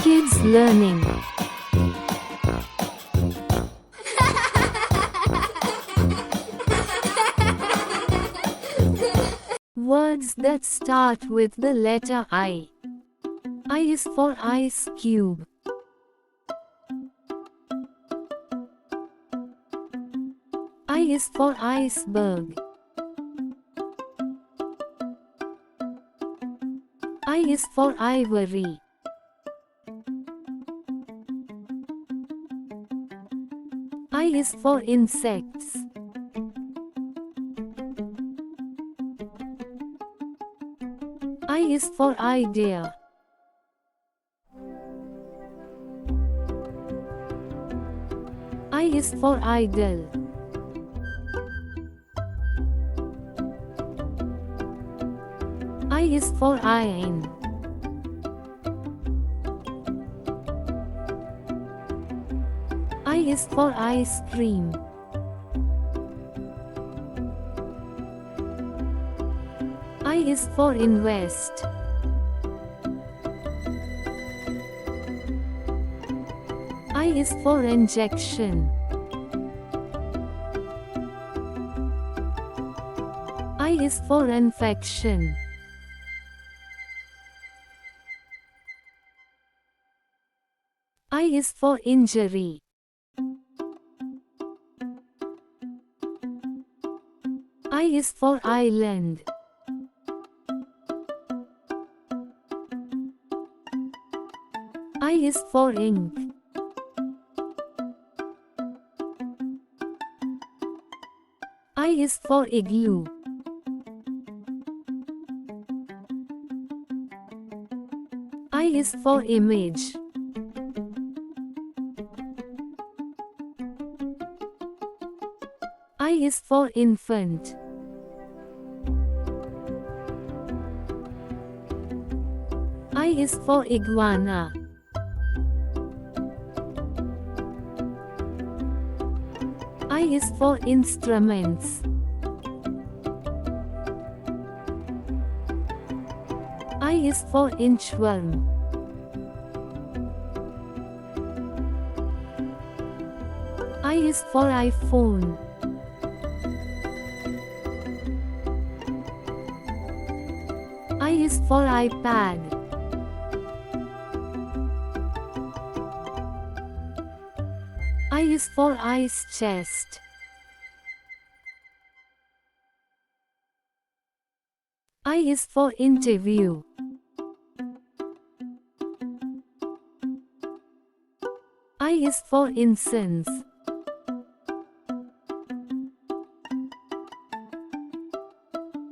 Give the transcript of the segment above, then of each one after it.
Kids learning. Words that start with the letter I. I is for ice cube. I is for iceberg. I is for ivory. I is for insects. I is for idea. I is for idle. I is for iron. I is for ice cream. I is for invest. I is for injection. I is for infection. I is for injury. I is for island. I is for ink. I is for igloo. I is for image. I is for infant. I is for iguana. I is for instruments. I is for inchworm. I is for iPhone. I is for iPad. I is for ice chest. I is for interview. I is for incense.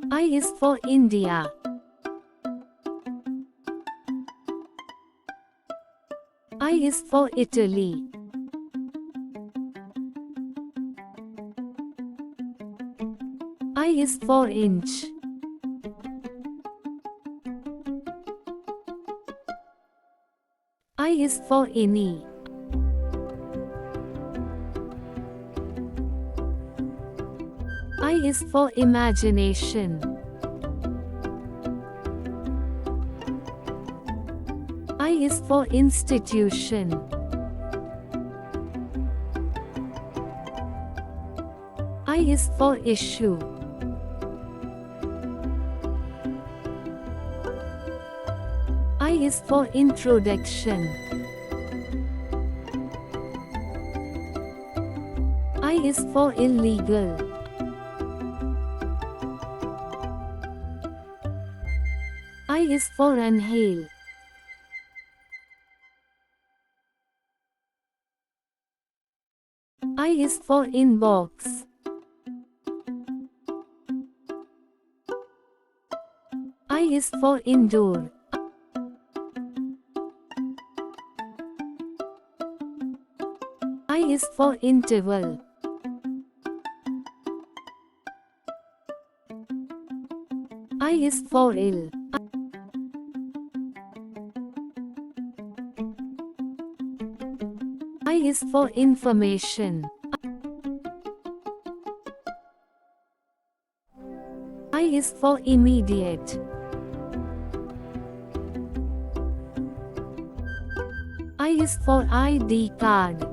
I is for India. I is for Italy. I is for inch. I is for innie. I is for imagination. I is for institution. I is for issue. I is for introduction. I is for illegal. I is for inhale. I is for inbox. I is for indoor. I is for interval. I is for ill. I is for information. I is for immediate. I is for ID card.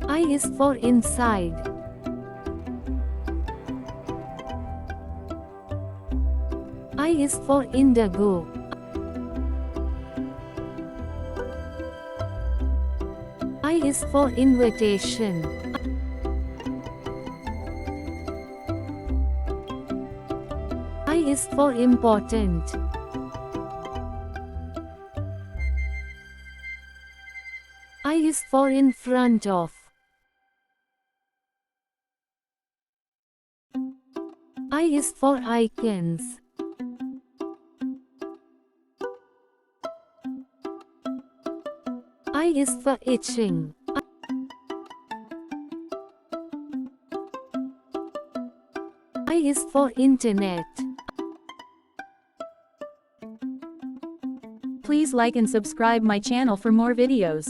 I is for inside. I is for indigo. I is for invitation. I is for important. I is for in front of. I is for icons. I is for itching. I is for internet. Please like and subscribe my channel for more videos.